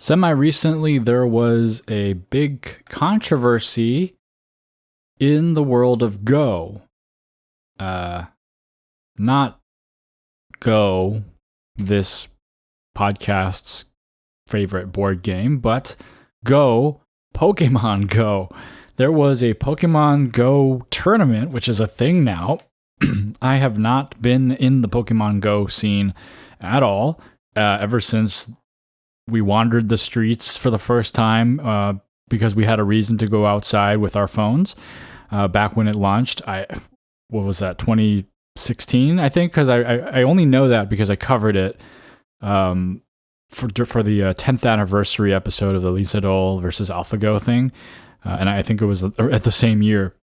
Semi-recently, there was a big controversy in the world of Go. Not Go, this podcast's favorite board game, but Go, Pokemon Go. There was a Pokemon Go tournament, which is a thing now. I have not been in the Pokemon Go scene at all ever since we wandered the streets for the first time because we had a reason to go outside with our phones back when it launched. What was that, 2016, I think? Because I only know that because I covered it for the 10th anniversary episode of the Lisa Dole versus AlphaGo thing. And I think it was at the same year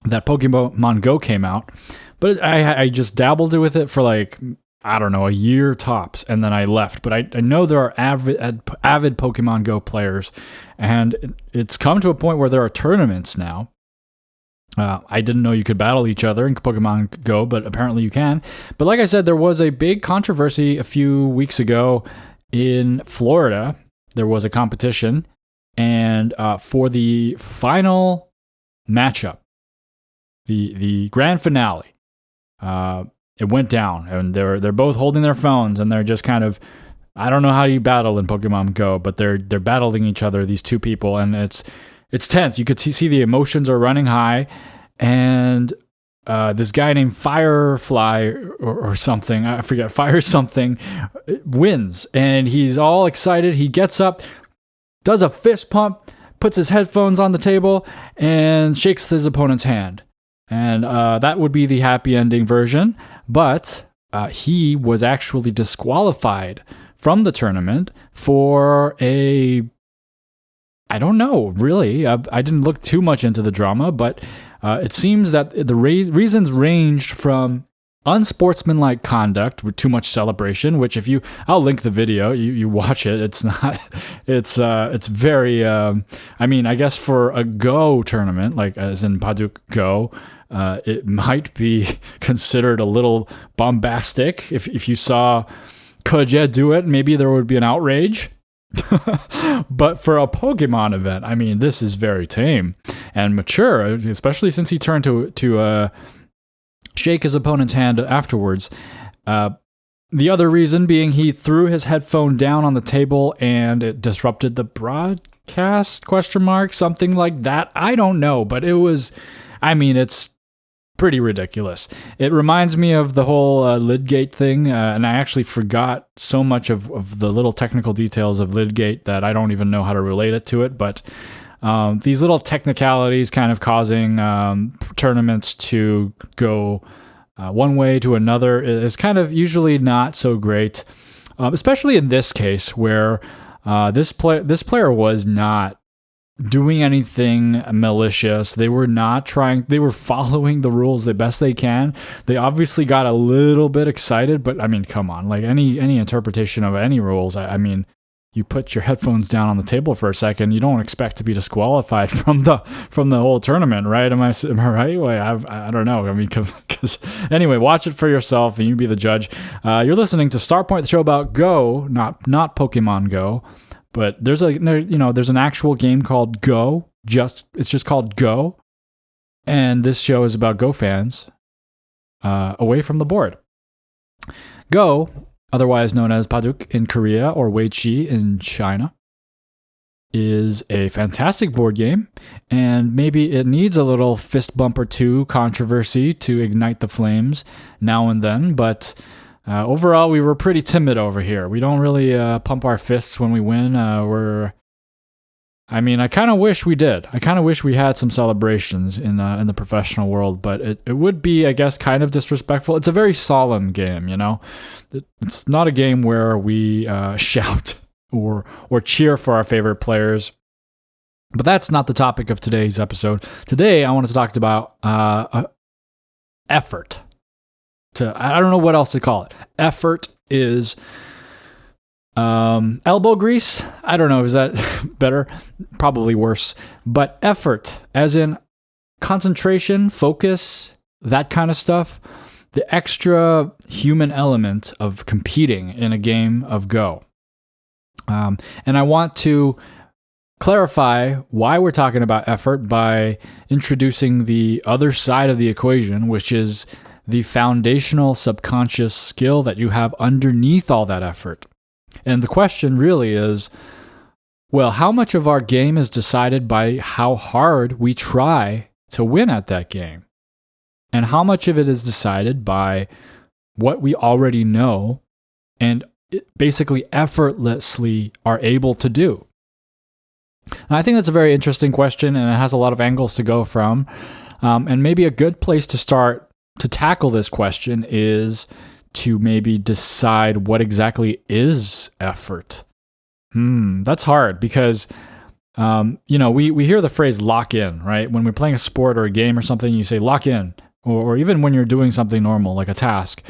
that Pokemon Go came out. But I just dabbled with it for like, I don't know, a year tops, and then I left. But I know there are avid Pokemon Go players, and it's come to a point where there are tournaments now. I didn't know you could battle each other in Pokemon Go, but apparently you can. But like I said, there was a big controversy a few weeks ago in Florida. There was a competition, and for the final matchup, the grand finale, it went down, and they're both holding their phones, and they're just kind of, I don't know how you battle in Pokemon Go, but they're battling each other, these two people, and it's tense. You could see the emotions are running high, and this guy named Firefly or something, I forget, Fire something, wins, and he's all excited. He gets up, does a fist pump, puts his headphones on the table, and shakes his opponent's hand. And that would be the happy ending version, but he was actually disqualified from the tournament for I don't know, really. I didn't look too much into the drama, but it seems that the reasons ranged from unsportsmanlike conduct with too much celebration, which I'll link the video, you watch it. It's not, it's very, I mean, I guess for a Go tournament, like as in Paduk Go, it might be considered a little bombastic. If you saw Koja do it, maybe there would be an outrage. But for a Pokemon event, I mean, this is very tame and mature, especially since he turned to shake his opponent's hand afterwards. The other reason being he threw his headphone down on the table and it disrupted the broadcast, ? Something like that. I don't know, but it was, I mean, it's pretty ridiculous. It reminds me of the whole Lidgate thing, and I actually forgot so much of the little technical details of Lidgate that I don't even know how to relate it to it, but these little technicalities kind of causing tournaments to go one way to another is kind of usually not so great, especially in this case where this player was not doing anything malicious. They were not trying, they were following the rules the best they can. They obviously got a little bit excited, but I mean, come on, like any interpretation of any rules, I mean, you put your headphones down on the table for a second, you don't expect to be disqualified from the whole tournament, right? Am I right? Wait, I don't know. I mean, because anyway, watch it for yourself and you be the judge. You're listening to Starpoint, the show about Go, not Pokemon Go, but there's an actual game called Go. It's just called Go, and this show is about Go fans away from the board. Go, otherwise known as Paduk in Korea or Weiqi in China, is a fantastic board game, and maybe it needs a little fist bump or two controversy to ignite the flames now and then, but overall we were pretty timid over here. We don't really pump our fists when we win. I kind of wish we did. I kind of wish we had some celebrations in the professional world, but it would be, I guess, kind of disrespectful. It's a very solemn game, you know? It's not a game where we shout or cheer for our favorite players. But that's not the topic of today's episode. Today, I wanted to talk about effort. I don't know what else to call it. Effort is elbow grease. I don't know. Is that better? Probably worse. But effort, as in concentration, focus, that kind of stuff. The extra human element of competing in a game of Go. And I want to clarify why we're talking about effort by introducing the other side of the equation, which is the foundational subconscious skill that you have underneath all that effort. And the question really is, well, how much of our game is decided by how hard we try to win at that game? And how much of it is decided by what we already know and basically effortlessly are able to do? And I think that's a very interesting question, and it has a lot of angles to go from. And maybe a good place to start to tackle this question is to maybe decide what exactly is effort. That's hard because, we hear the phrase lock in, right? When we're playing a sport or a game or something, you say lock in. Or even when you're doing something normal, like a task,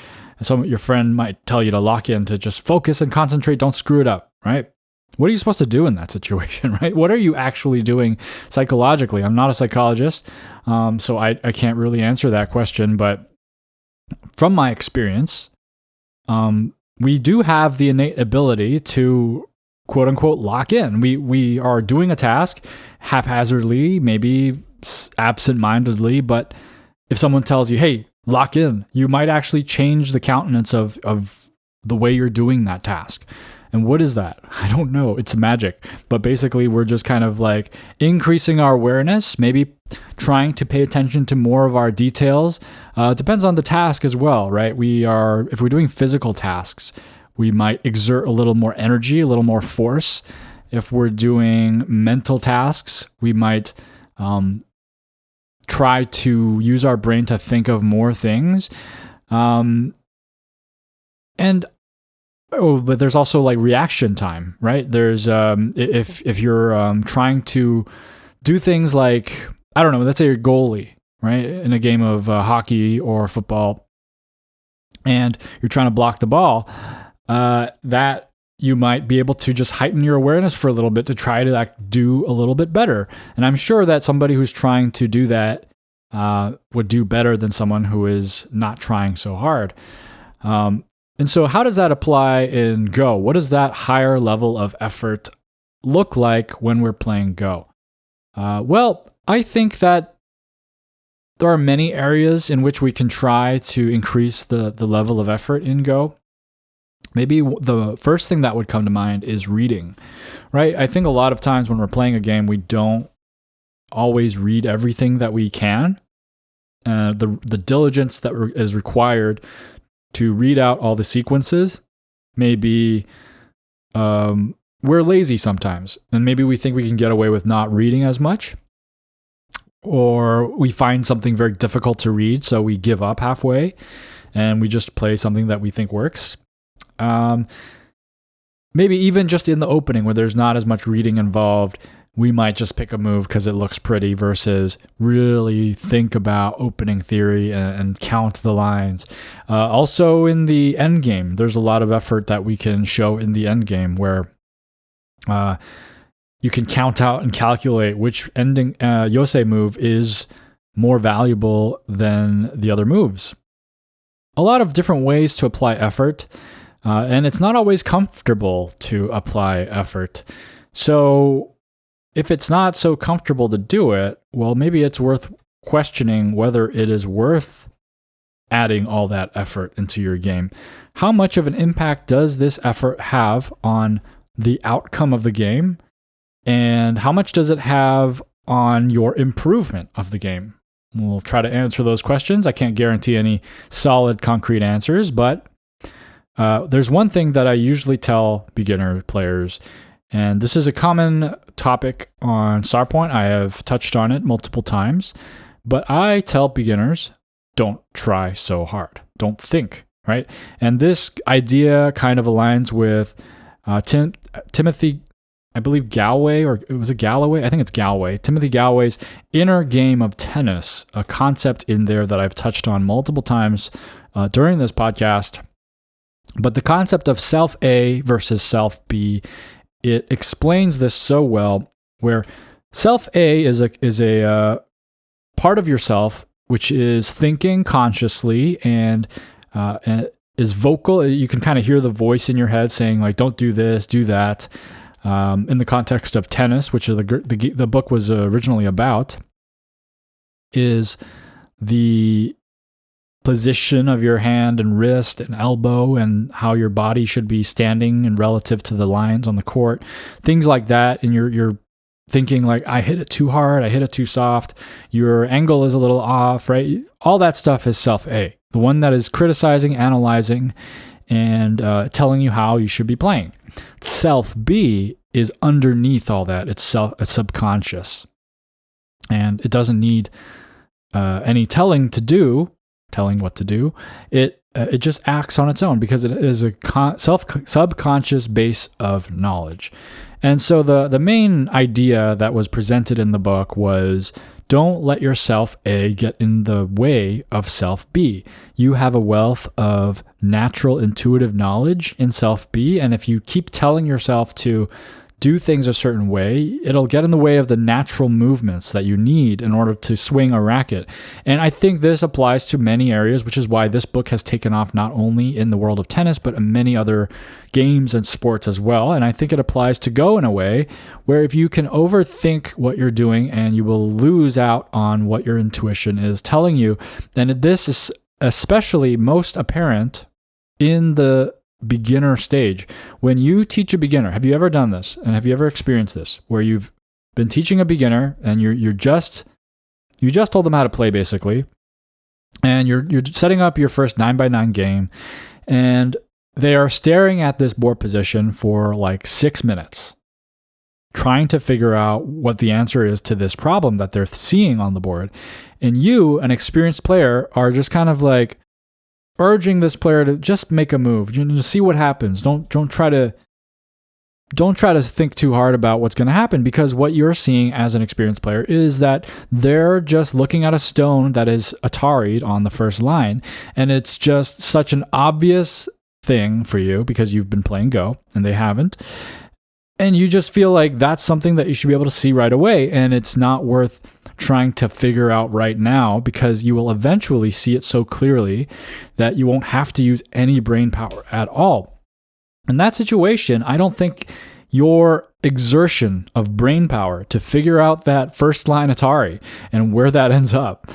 your friend might tell you to lock in, to just focus and concentrate, don't screw it up, right? What are you supposed to do in that situation, right? What are you actually doing psychologically? I'm not a psychologist, so I can't really answer that question. But from my experience, we do have the innate ability to, quote unquote, lock in. We are doing a task haphazardly, maybe absent-mindedly, but if someone tells you, hey, lock in, you might actually change the countenance of the way you're doing that task. And what is that? I don't know. It's magic. But basically, we're just kind of like increasing our awareness, maybe trying to pay attention to more of our details. It depends on the task as well, right? If we're doing physical tasks, we might exert a little more energy, a little more force. If we're doing mental tasks, we might try to use our brain to think of more things. But there's also like reaction time, right? There's if you're trying to do things like, I don't know, let's say you're a goalie, right, in a game of hockey or football, and you're trying to block the ball, that you might be able to just heighten your awareness for a little bit to try to do a little bit better. And I'm sure that somebody who's trying to do that would do better than someone who is not trying so hard. And so how does that apply in Go? What does that higher level of effort look like when we're playing Go? Well, I think that there are many areas in which we can try to increase the level of effort in Go. Maybe the first thing that would come to mind is reading, right? I think a lot of times when we're playing a game, we don't always read everything that we can. The diligence that is required to read out all the sequences, maybe we're lazy sometimes, and maybe we think we can get away with not reading as much, or we find something very difficult to read, so we give up halfway, and we just play something that we think works. Maybe even just in the opening where there's not as much reading involved, we might just pick a move because it looks pretty versus really think about opening theory and count the lines. Also in the end game, there's a lot of effort that we can show in the end game where you can count out and calculate which ending Yosei move is more valuable than the other moves. A lot of different ways to apply effort, and it's not always comfortable to apply effort. So if it's not so comfortable to do it, well, maybe it's worth questioning whether it is worth adding all that effort into your game. How much of an impact does this effort have on the outcome of the game? And how much does it have on your improvement of the game? We'll try to answer those questions. I can't guarantee any solid, concrete answers, but there's one thing that I usually tell beginner players, and this is a common topic on Starpoint. I have touched on it multiple times, but I tell beginners, don't try so hard. Don't think, right? And this idea kind of aligns with Timothy, I believe Galloway, or was it Galloway? I think it's Galloway. Timothy Galloway's Inner Game of Tennis, a concept in there that I've touched on multiple times during this podcast. But the concept of self A versus self B, it explains this so well, where self A is a part of yourself which is thinking consciously and is vocal. You can kind of hear the voice in your head saying like, don't do this, do that. In the context of tennis, which the book was originally about, is the position of your hand and wrist and elbow and how your body should be standing and relative to the lines on the court, things like that. And you're thinking like, I hit it too hard, I hit it too soft, your angle is a little off, right? All that stuff is self A, the one that is criticizing, analyzing, and telling you how you should be playing. Self B is underneath all that. It's subconscious, and it doesn't need any telling what to do. It just acts on its own because it is a subconscious base of knowledge. And so the main idea that was presented in the book was, don't let your self A get in the way of self B. You have a wealth of natural intuitive knowledge in self B, and if you keep telling yourself to do things a certain way, it'll get in the way of the natural movements that you need in order to swing a racket. And I think this applies to many areas, which is why this book has taken off not only in the world of tennis, but in many other games and sports as well. And I think it applies to Go in a way where if you can overthink what you're doing and you will lose out on what your intuition is telling you, then this is especially most apparent in the beginner stage. When you teach a beginner, have you ever done this? And have you ever experienced this where you've been teaching a beginner and you just told them how to play basically, and you're setting up your first 9x9 game, and they are staring at this board position for like 6 minutes, trying to figure out what the answer is to this problem that they're seeing on the board. And you, an experienced player, are just kind of like urging this player to just make a move, just see what happens. Don't try to think too hard about what's going to happen, because what you're seeing as an experienced player is that they're just looking at a stone that is Atari'd on the first line, and it's just such an obvious thing for you because you've been playing Go and they haven't. And you just feel like that's something that you should be able to see right away, and it's not worth trying to figure out right now because you will eventually see it so clearly that you won't have to use any brain power at all. In that situation, I don't think your exertion of brain power to figure out that first line Atari and where that ends up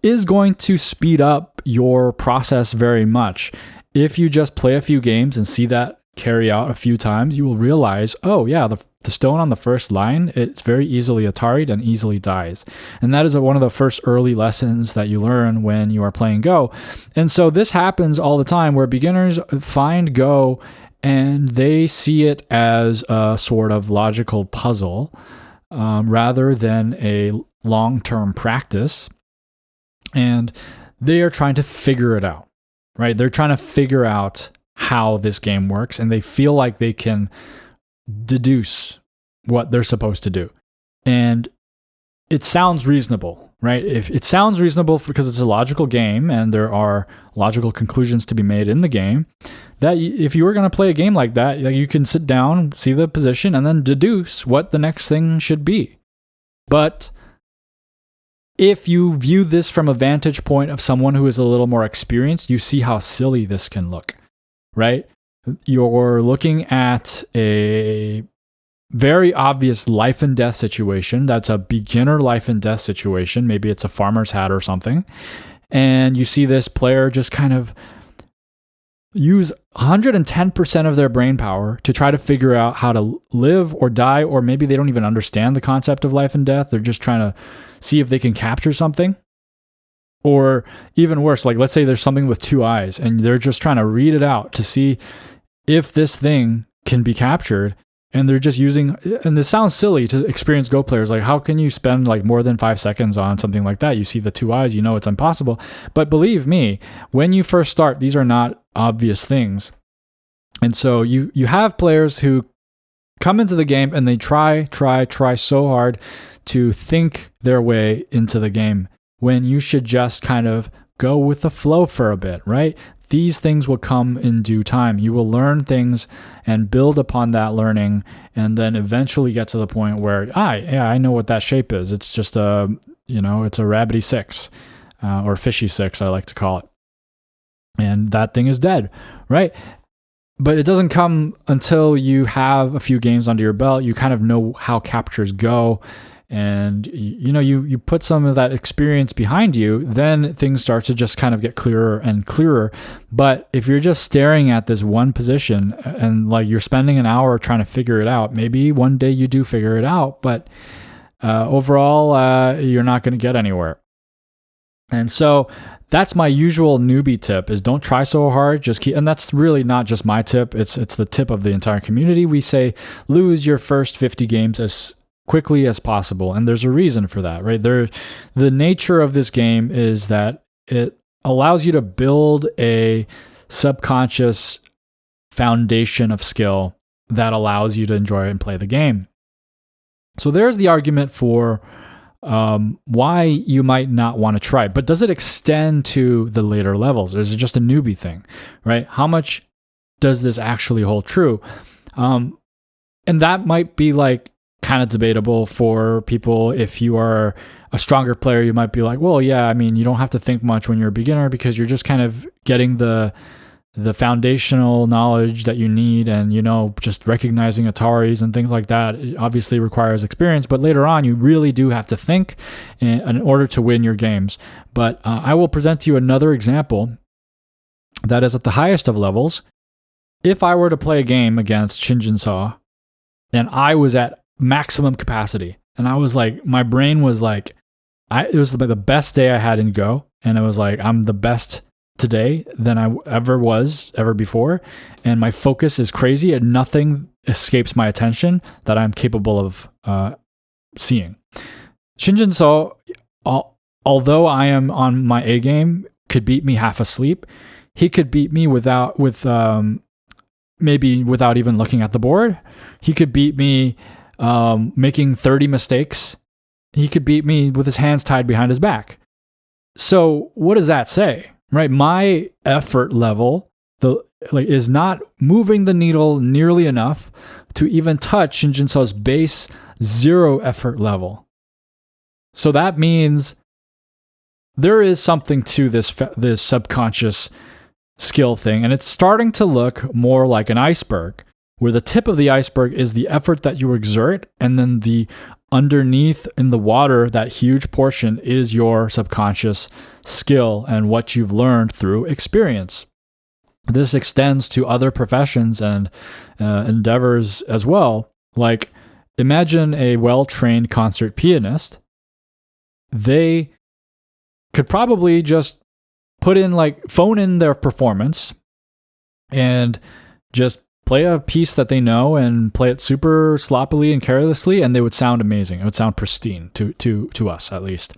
is going to speed up your process very much. If you just play a few games and see that carry out a few times, you will realize, oh yeah, the stone on the first line, it's very easily Atari'd and easily dies. And that is one of the first early lessons that you learn when you are playing Go. And so this happens all the time where beginners find Go and they see it as a sort of logical puzzle rather than a long-term practice. And they are trying to figure it out, right? They're trying to figure out how this game works, and they feel like they can deduce what they're supposed to do. And it sounds reasonable, right? If it sounds reasonable because it's a logical game and there are logical conclusions to be made in the game, that if you were going to play a game like that, you can sit down, see the position, and then deduce what the next thing should be. But if you view this from a vantage point of someone who is a little more experienced, you see how silly this can look, right? You're looking at a very obvious life and death situation. That's a beginner life and death situation. Maybe it's a farmer's hat or something. And you see this player just kind of use 110% of their brain power to try to figure out how to live or die, or maybe they don't even understand the concept of life and death. They're just trying to see if they can capture something. Or even worse, like let's say there's something with two eyes and they're just trying to read it out to see if this thing can be captured. And they're just using, and this sounds silly to experienced Go players, like how can you spend like more than 5 seconds on something like that? You see the two eyes, you know it's impossible. But believe me, when you first start, these are not obvious things. And so you have players who come into the game and they try so hard to think their way into the game, when you should just kind of go with the flow for a bit, right? These things will come in due time. You will learn things and build upon that learning, and then eventually get to the point where, I know what that shape is. It's just it's a rabbity 6 or fishy 6, I like to call it. and that thing is dead, right? But it doesn't come until you have a few games under your belt. You kind of know how captures go, and you put some of that experience behind you, then things start to just kind of get clearer and clearer. But if you're just staring at this one position and like you're spending an hour trying to figure it out, maybe one day you do figure it out, but overall, you're not going to get anywhere. And so that's my usual newbie tip: is don't try so hard. Just keep, and that's really not just my tip. It's the tip of the entire community. We say lose your first 50 games as quickly as possible. And there's a reason for that, right? The nature of this game is that it allows you to build a subconscious foundation of skill that allows you to enjoy and play the game. So there's the argument for why you might not want to try it. But does it extend to the later levels? Or is it just a newbie thing, right? How much does this actually hold true? And that might be like kind of debatable for people. If you are a stronger player, you might be like, well, yeah, I mean, you don't have to think much when you're a beginner because you're just kind of getting the foundational knowledge that you need, and just recognizing Ataris and things like that. It obviously requires experience, but later on you really do have to think in order to win your games. But I will present to you another example that is at the highest of levels. If I were to play a game against Shinjin Saw and I was at maximum capacity and I was like, my brain was like, it was the best day I had in Go, and it was like, I'm the best today than I ever before, and my focus is crazy and nothing escapes my attention that I'm capable of seeing. Shinjin So, although I am on my A game, could beat me half asleep. He could beat me maybe without even looking at the board. He could beat me making 30 mistakes. He could beat me with his hands tied behind his back. So what does that say? Right, my effort level is not moving the needle nearly enough to even touch Shinjin So's base 0 effort level. So that means there is something to this subconscious skill thing, and it's starting to look more like an iceberg, where the tip of the iceberg is the effort that you exert, and then the underneath in the water, that huge portion, is your subconscious skill and what you've learned through experience. This extends to other professions and endeavors as well. Like, imagine a well-trained concert pianist. They could probably just phone in their performance and just play a piece that they know and play it super sloppily and carelessly, and they would sound amazing. It would sound pristine to us, at least.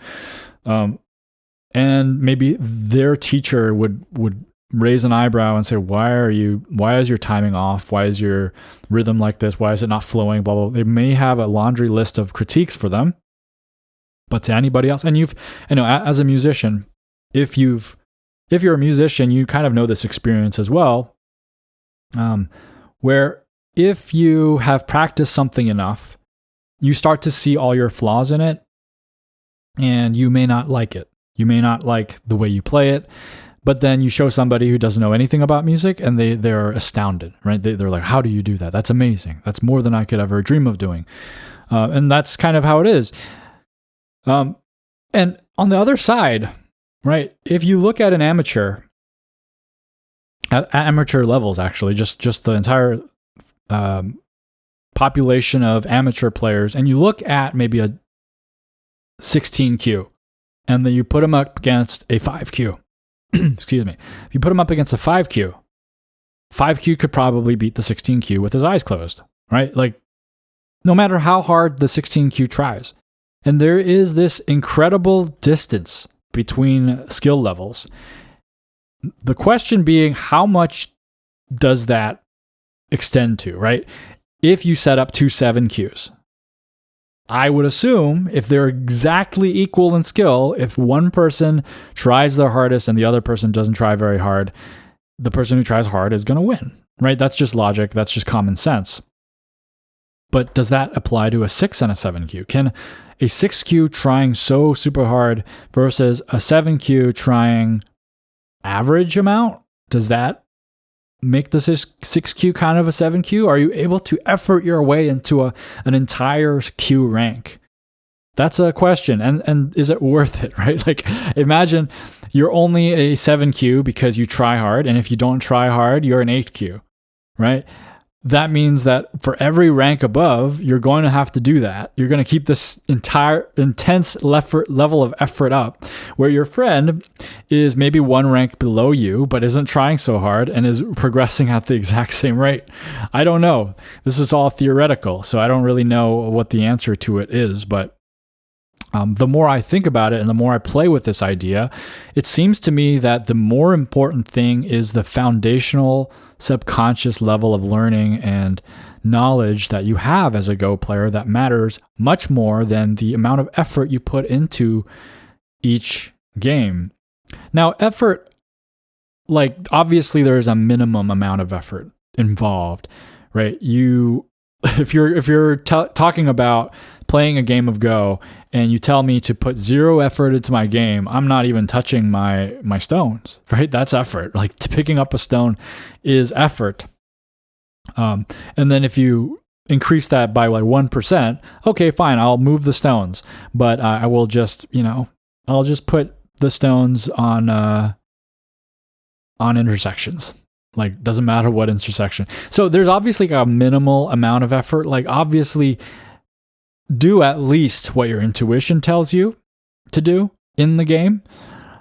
And maybe their teacher would raise an eyebrow and say, why is your timing off? Why is your rhythm like this? Why is it not flowing? Blah, blah. They may have a laundry list of critiques for them, but to anybody else, and as a musician, if you're a musician, you kind of know this experience as well. Where if you have practiced something enough, you start to see all your flaws in it, and you may not like it. You may not like the way you play it, but then you show somebody who doesn't know anything about music, and they're astounded, right? They're like, how do you do that? That's amazing. That's more than I could ever dream of doing. And that's kind of how it is. And on the other side, right, if you look at an amateur, at amateur levels, actually, just the entire population of amateur players, and you look at maybe a 16Q, and then you put them up against a 5Q. Excuse me. If you put them up against a 5Q, 5Q could probably beat the 16Q with his eyes closed, right? Like, no matter how hard the 16Q tries. And there is this incredible distance between skill levels. The question being, how much does that extend to, right? If you set up 2 7Qs, I would assume if they're exactly equal in skill, if one person tries their hardest and the other person doesn't try very hard, the person who tries hard is going to win, right? That's just logic. That's just common sense. But does that apply to a 6 and a 7Q? Can a 6Q trying so super hard versus a 7Q trying average amount Does that make the 6Q kind of a 7Q? Are you able to effort your way into an entire Q rank? That's a question. And is it worth it, right? Like, imagine you're only a 7Q because you try hard. And if you don't try hard, you're an 8Q, right? That means that for every rank above, you're going to have to do that. You're going to keep this entire intense level of effort up, where your friend is maybe one rank below you, but isn't trying so hard and is progressing at the exact same rate. I don't know. This is all theoretical, so I don't really know what the answer to it is, but the more I think about it and the more I play with this idea, it seems to me that the more important thing is the foundational subconscious level of learning and knowledge that you have as a Go player that matters much more than the amount of effort you put into each game. Now, effort, like, obviously there's a minimum amount of effort involved, right? If you're talking about playing a game of Go and you tell me to put 0 effort into my game, I'm not even touching my stones, right? That's effort. Like, picking up a stone is effort. And then if you increase that by like 1%, okay, fine, I'll move the stones, but I will just, I'll just put the stones on intersections. Like, doesn't matter what intersection. So there's obviously a minimal amount of effort. Like, obviously, do at least what your intuition tells you to do in the game.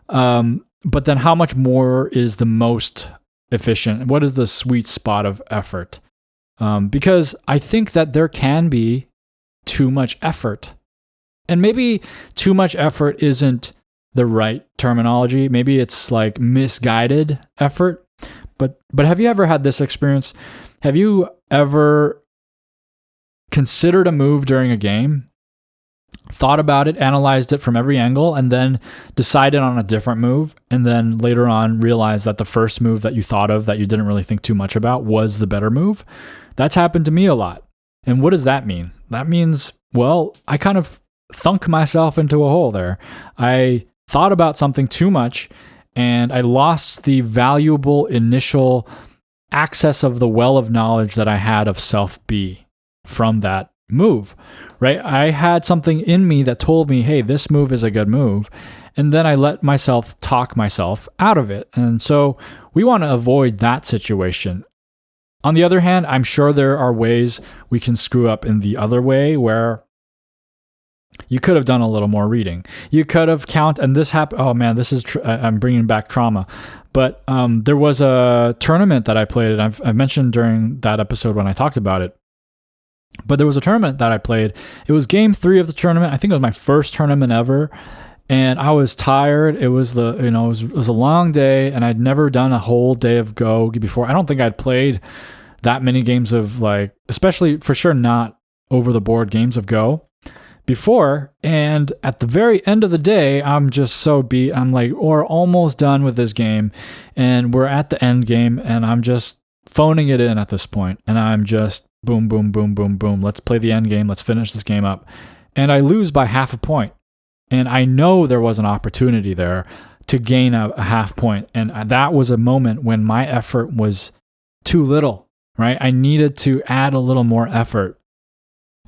But then how much more is the most efficient? What is the sweet spot of effort? Because I think that there can be too much effort. And maybe too much effort isn't the right terminology. Maybe it's like misguided effort. But have you ever had this experience? Have you ever considered a move during a game, thought about it, analyzed it from every angle, and then decided on a different move, and then later on realized that the first move that you thought of that you didn't really think too much about was the better move? That's happened to me a lot. And what does that mean? That means, well, I kind of thunk myself into a hole there. I thought about something too much, and I lost the valuable initial access of the well of knowledge that I had of self B from that move, right? I had something in me that told me, hey, this move is a good move. And then I let myself talk myself out of it. And so we want to avoid that situation. On the other hand, I'm sure there are ways we can screw up in the other way, where you could have done a little more reading. You could have and this happened. Oh man, this is, I'm bringing back trauma. But there was a tournament that I played, and I've mentioned during that episode when I talked about it. But there was a tournament that I played. It was game 3 of the tournament. I think it was my first tournament ever. And I was tired. It was it was a long day, and I'd never done a whole day of Go before. I don't think I'd played that many games of, like, especially for sure not over the board games of Go before. And at the very end of the day, I'm just so beat. I'm like, we're almost done with this game, and we're at the end game, and I'm just phoning it in at this point. And I'm just boom, boom, boom, boom, boom. Let's play the end game. Let's finish this game up. And I lose by half a point. And I know there was an opportunity there to gain a half point. And that was a moment when my effort was too little, right? I needed to add a little more effort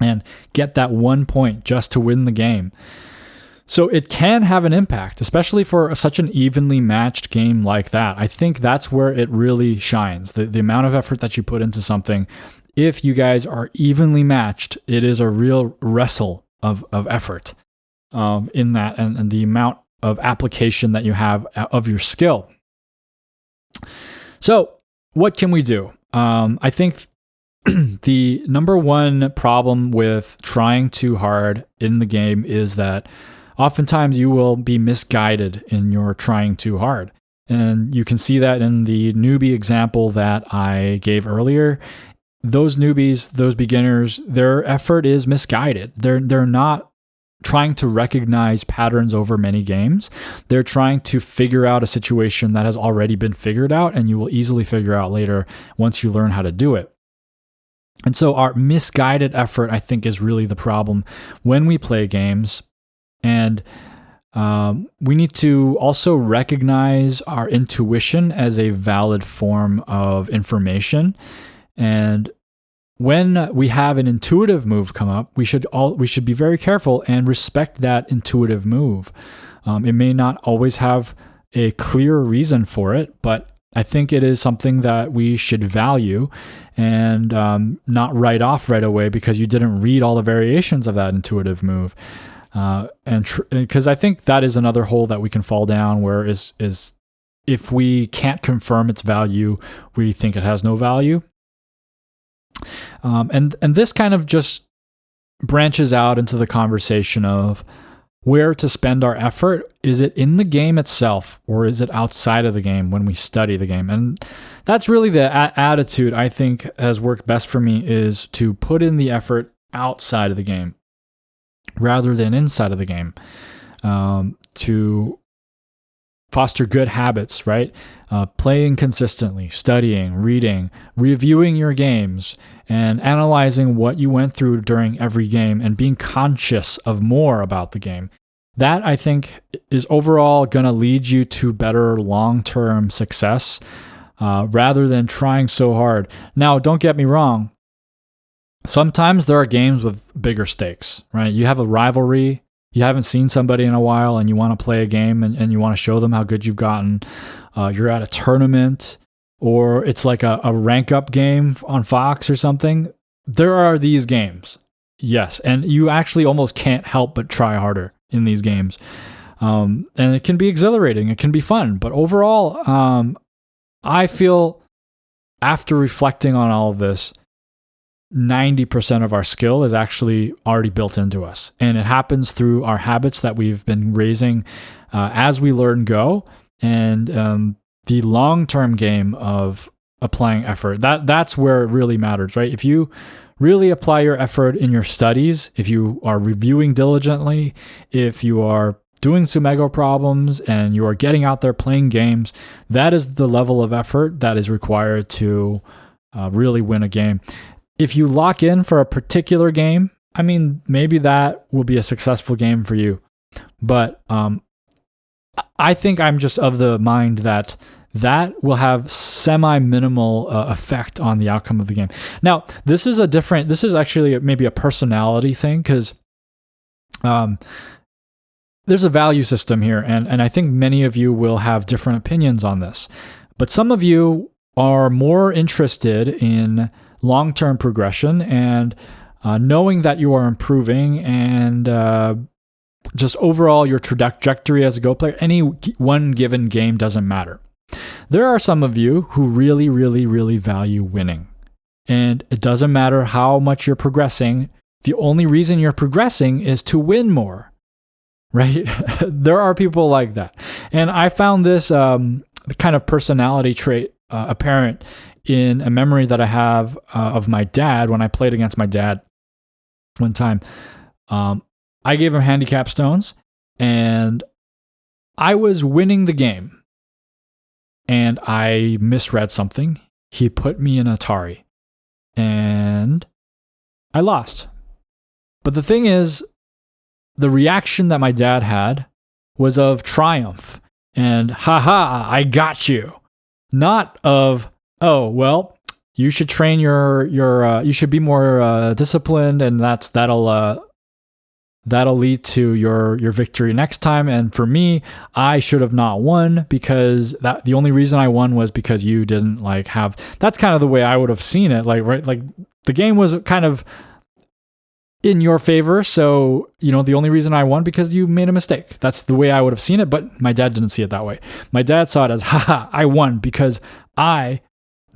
and get that 1 point just to win the game. So it can have an impact, especially for such an evenly matched game like that. I think that's where it really shines. The amount of effort that you put into something. If you guys are evenly matched, it is a real wrestle of effort in that, and the amount of application that you have of your skill. So what can we do? I think the number one problem with trying too hard in the game is that oftentimes you will be misguided in your trying too hard. And you can see that in the newbie example that I gave earlier. Those newbies, those beginners, their effort is misguided. They're not trying to recognize patterns over many games. They're trying to figure out a situation that has already been figured out, and you will easily figure out later once you learn how to do it. And so our misguided effort, I think, is really the problem when we play games. And We need to also recognize our intuition as a valid form of information. And when we have an intuitive move come up, we should be very careful and respect that intuitive move. It may not always have a clear reason for it, but I think it is something that we should value and not write off right away because you didn't read all the variations of that intuitive move. Because I think that is another hole that we can fall down, where is if we can't confirm its value, we think it has no value. And this kind of just branches out into the conversation of where to spend our effort. Is it in the game itself, or is it outside of the game when we study the game? And that's really the attitude I think has worked best for me, is to put in the effort outside of the game rather than inside of the game, to foster good habits, right? Playing consistently, studying, reading, reviewing your games, and analyzing what you went through during every game and being conscious of more about the game. That, I think, is overall going to lead you to better long-term success, rather than trying so hard. Now, don't get me wrong. Sometimes there are games with bigger stakes, right? You have a rivalry. You haven't seen somebody in a while and you want to play a game and you want to show them how good you've gotten. You're at a tournament, or it's like a rank up game on Fox or something. There are these games. Yes. And you actually almost can't help but try harder in these games. And it can be exhilarating. It can be fun. But overall, I feel, after reflecting on all of this, 90% of our skill is actually already built into us. And it happens through our habits that we've been raising as we learn Go. And the long-term game of applying effort, that's where it really matters, right? If you really apply your effort in your studies, if you are reviewing diligently, if you are doing Sumego problems and you are getting out there playing games, that is the level of effort that is required to really win a game. If you lock in for a particular game, I mean, maybe that will be a successful game for you. But I think I'm just of the mind that will have semi-minimal effect on the outcome of the game. Now, this is actually maybe a personality thing, because there's a value system here, and I think many of you will have different opinions on this. But some of you are more interested in long-term progression and knowing that you are improving, and just overall your trajectory as a Go player. Any one given game doesn't matter. There are some of you who really, really, really value winning. And it doesn't matter how much you're progressing. The only reason you're progressing is to win more, right? There are people like that. And I found this kind of personality trait apparent in a memory that I have of my dad when I played against my dad one time. I gave him handicap stones, and I was winning the game, and I misread something. He put me in Atari, and I lost. But the thing is, the reaction that my dad had was of triumph and, haha, I got you. Not of, oh, well, you should train you should be more disciplined, and that'll lead to your victory next time. And for me, I should have not won, because the only reason I won was because you didn't have. That's kind of the way I would have seen it. The game was kind of in your favor, so the only reason I won because you made a mistake. That's the way I would have seen it. But my dad didn't see it that way. My dad saw it as, haha, I won because I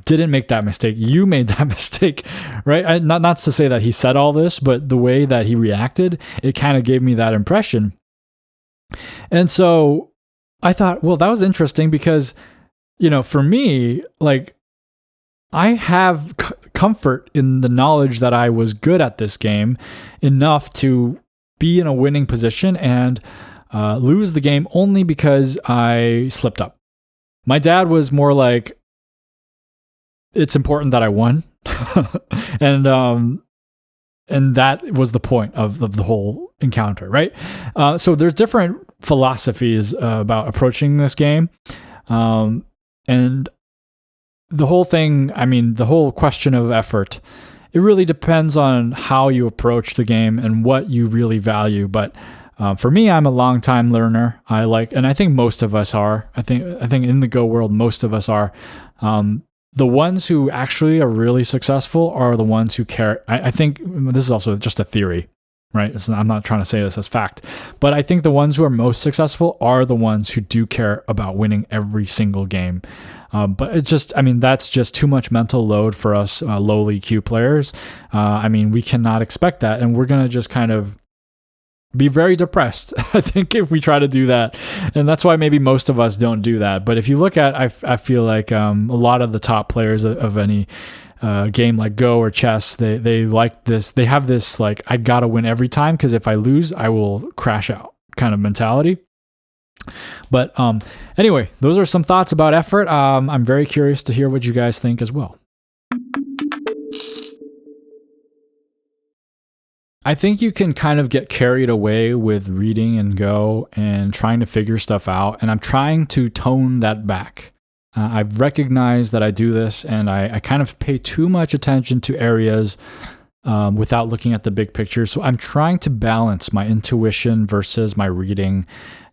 didn't make that mistake. You made that mistake, right? Not to say that he said all this, but the way that he reacted, it kind of gave me that impression. And so I thought, well, that was interesting because, for me, I have comfort in the knowledge that I was good at this game enough to be in a winning position and lose the game only because I slipped up. My dad was more like, it's important that I won. and that was the point of the whole encounter, right? So there's different philosophies about approaching this game. And the whole thing, I mean, the whole question of effort, it really depends on how you approach the game and what you really value. But for me, I'm a long-time learner. And I think most of us are. I think in the Go world, most of us are. The ones who actually are really successful are the ones who care. I think this is also just a theory, right? I'm not trying to say this as fact, but I think the ones who are most successful are the ones who do care about winning every single game. But it's just, I mean, that's just too much mental load for us lowly queue players. I mean, we cannot expect that, and we're going to just kind of be very depressed, I think, if we try to do that. And that's why maybe most of us don't do that. But if you look at, I feel like a lot of the top players of any game like Go or chess, they like this. They have this, like, I gotta win every time, because if I lose, I will crash out kind of mentality. But anyway, those are some thoughts about effort. I'm very curious to hear what you guys think as well. I think you can kind of get carried away with reading and Go and trying to figure stuff out, and I'm trying to tone that back. I've recognized that I do this, and I kind of pay too much attention to areas without looking at the big picture. So I'm trying to balance my intuition versus my reading,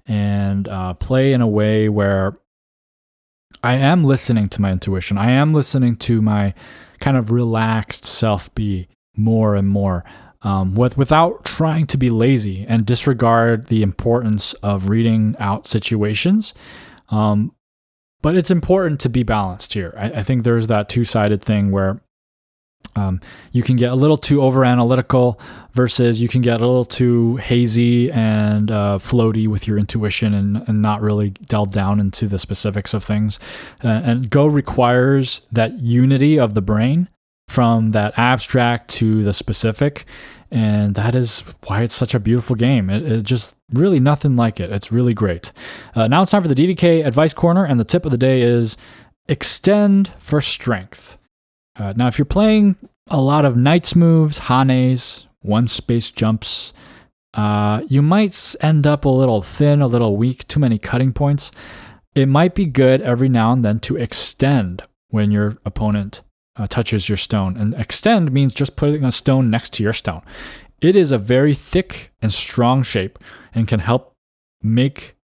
and play in a way where I am listening to my intuition. I am listening to my kind of relaxed self be more and more. Without trying to be lazy and disregard the importance of reading out situations. But it's important to be balanced here. I think there's that two-sided thing where you can get a little too over-analytical versus you can get a little too hazy and floaty with your intuition and not really delve down into the specifics of things. And Go requires that unity of the brain from that abstract to the specific. And that is why it's such a beautiful game. It just really nothing like it. It's really great. Now it's time for the DDK Advice Corner, and the tip of the day is extend for strength. Now, if you're playing a lot of knights moves, hanes, one-space jumps, you might end up a little thin, a little weak, too many cutting points. It might be good every now and then to extend when your opponent touches your stone. And extend means just putting a stone next to your stone. It is a very thick and strong shape and can help make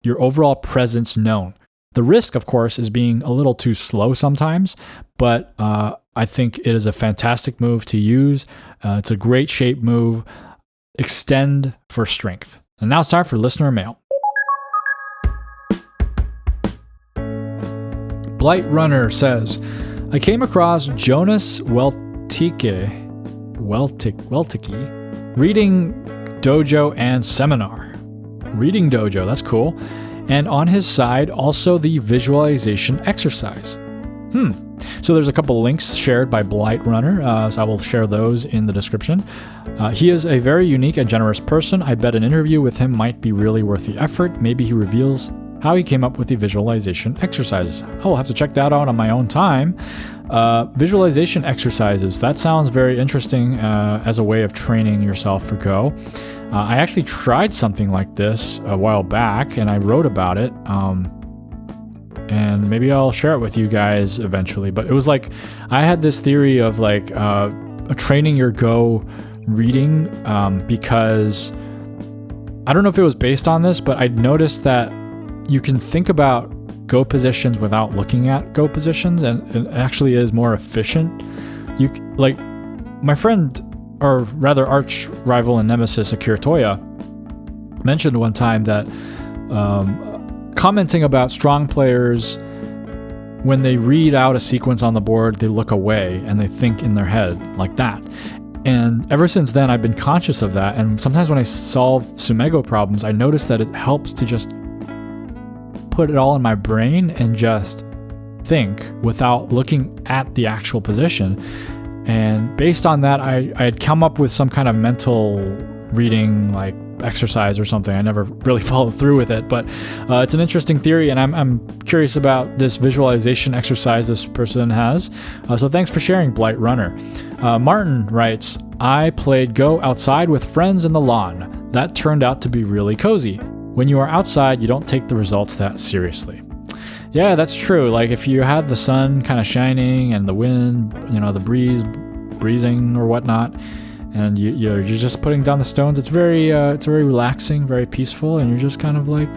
your overall presence known. The risk, of course, is being a little too slow sometimes, but I think it is a fantastic move to use. It's a great shape move. Extend for strength. And now it's time for listener mail. Blight Runner says, I came across Jonas Welticke reading dojo and seminar. Reading dojo, that's cool. And on his side, also the visualization exercise. So there's a couple links shared by Blight Runner, so I will share those in the description. He is a very unique and generous person. I bet an interview with him might be really worth the effort. Maybe he reveals how he came up with the visualization exercises. I'll have to check that out on my own time. Visualization exercises, that sounds very interesting as a way of training yourself for Go. I actually tried something like this a while back, and I wrote about it. And maybe I'll share it with you guys eventually. But it was like, I had this theory of like training your Go reading because I don't know if it was based on this, but I noticed that you can think about Go positions without looking at Go positions, and it actually is more efficient. You like my friend, or rather arch rival and nemesis Akira Toya, mentioned one time that commenting about strong players, when they read out a sequence on the board, they look away and they think in their head like that. And ever since then, I've been conscious of that. And sometimes when I solve Sumego problems, I notice that it helps to just put it all in my brain and just think without looking at the actual position. And based on that, I had come up with some kind of mental reading like exercise or something. I never really followed through with it, but it's an interesting theory, and I'm curious about this visualization exercise this person has. So thanks for sharing, Blight Runner. Martin writes, I played Go outside with friends in the lawn. That turned out to be really cozy. When you are outside, you don't take the results that seriously. Yeah, that's true. Like if you had the sun kind of shining and the wind, the breezing or whatnot, and you're just putting down the stones, it's very relaxing, very peaceful, and you're just kind of like,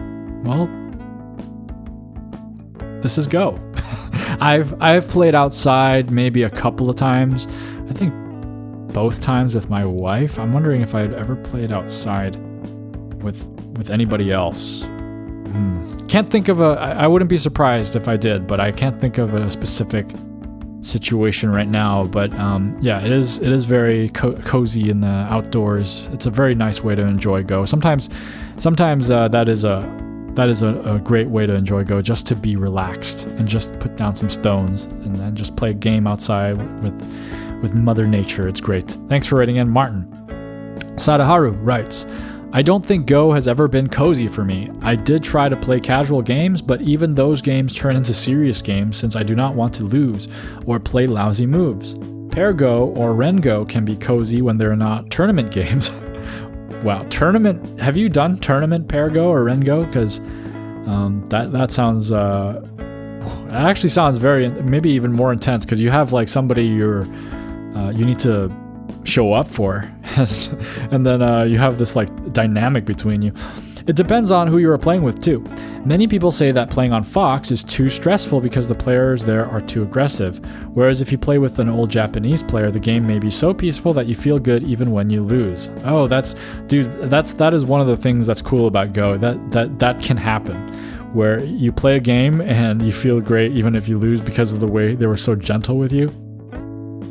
well, this is Go. I've played outside maybe a couple of times. I think both times with my wife. I'm wondering if I'd ever played outside with anybody else. Can't think of I wouldn't be surprised if I did, but I can't think of a specific situation right now. But yeah, it is very cozy in the outdoors. It's a very nice way to enjoy Go. Sometimes that is a great way to enjoy Go, just to be relaxed and just put down some stones and then just play a game outside with Mother Nature. It's great. Thanks for writing in, Martin. Sadaharu writes, I don't think Go has ever been cozy for me. I did try to play casual games, but even those games turn into serious games since I do not want to lose or play lousy moves. Pair Go or Ren Go can be cozy when they're not tournament games. Wow, tournament? Have you done tournament Pair Go or Ren Go? Because that sounds it actually sounds very, maybe even more intense, because you have like somebody you need to show up for, and then you have this like dynamic between you. It depends on who you are playing with too. Many people say that playing on Fox is too stressful because the players there are too aggressive, whereas if you play with an old Japanese player, the game may be so peaceful that you feel good even when you lose. Oh, that is one of the things that's cool about Go, that can happen, where you play a game and you feel great even if you lose because of the way they were so gentle with you.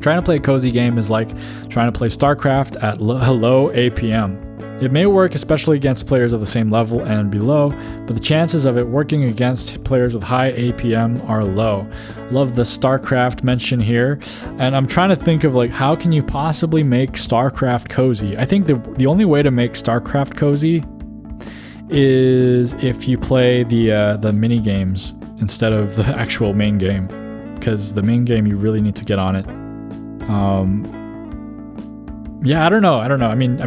Trying to play a cozy game is like trying to play StarCraft at low APM. It may work especially against players of the same level and below, but the chances of it working against players with high APM are low. Love the StarCraft mention here, and I'm trying to think of like how can you possibly make StarCraft cozy. I think the only way to make StarCraft cozy is if you play the mini games instead of the actual main game, because the main game you really need to get on it. Yeah, I don't know. I mean,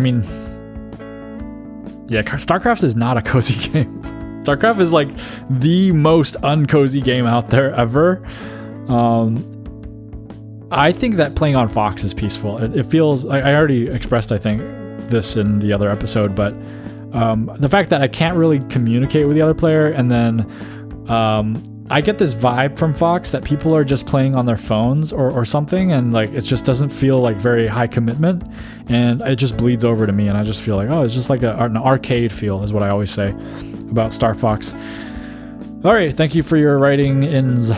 yeah, StarCraft is not a cozy game. StarCraft is like the most uncozy game out there ever. I think that playing on Fox is peaceful. It feels, I already expressed, I think, this in the other episode, but the fact that I can't really communicate with the other player, and then I get this vibe from Fox that people are just playing on their phones or something, and like it just doesn't feel like very high commitment, and it just bleeds over to me, and I just feel like, oh, it's just like an arcade feel is what I always say about Star Fox. All right, thank you for your writing-ins,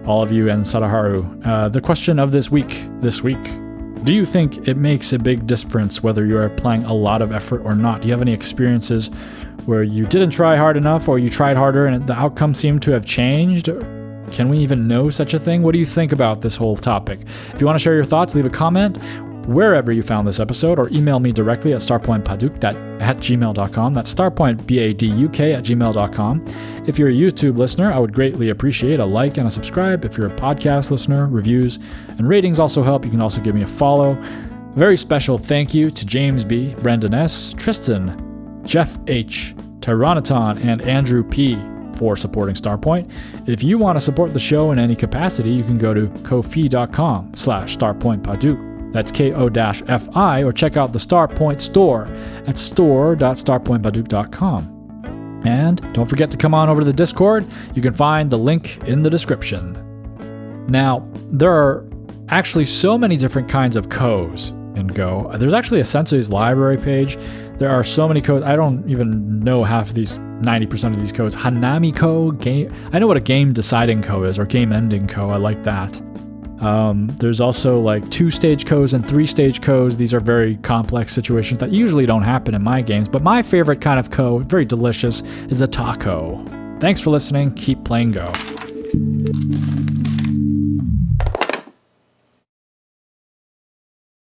all of you, and Sadaharu. The question of this week, do you think it makes a big difference whether you are applying a lot of effort or not? Do you have any experiences where you didn't try hard enough, or you tried harder and the outcome seemed to have changed? Can we even know such a thing? What do you think about this whole topic? If you want to share your thoughts, leave a comment wherever you found this episode, or email me directly at starpointpaduk@gmail.com. That's starpointbaduk@gmail.com. If you're a YouTube listener, I would greatly appreciate a like and a subscribe. If you're a podcast listener, reviews and ratings also help. You can also give me a follow. A very special thank you to James B., Brendan S., Tristan, Jeff H., Tyraniton, and Andrew P. for supporting Starpoint. If you want to support the show in any capacity, you can go to ko-fi.com/starpointpaduk. That's KO-FI, or check out the Starpoint store at store.starpointpaduk.com. And don't forget to come on over to the Discord. You can find the link in the description. Now, there are actually so many different kinds of codes in Go. There's actually a Sensei's library page. There are so many codes. I don't even know half of these, 90% of these codes. Hanami ko, game. I know what a game deciding ko is, or game ending ko. I like that. There's also like 2-stage codes and 3-stage codes. These are very complex situations that usually don't happen in my games, but my favorite kind of ko, very delicious, is a taco. Thanks for listening. Keep playing Go.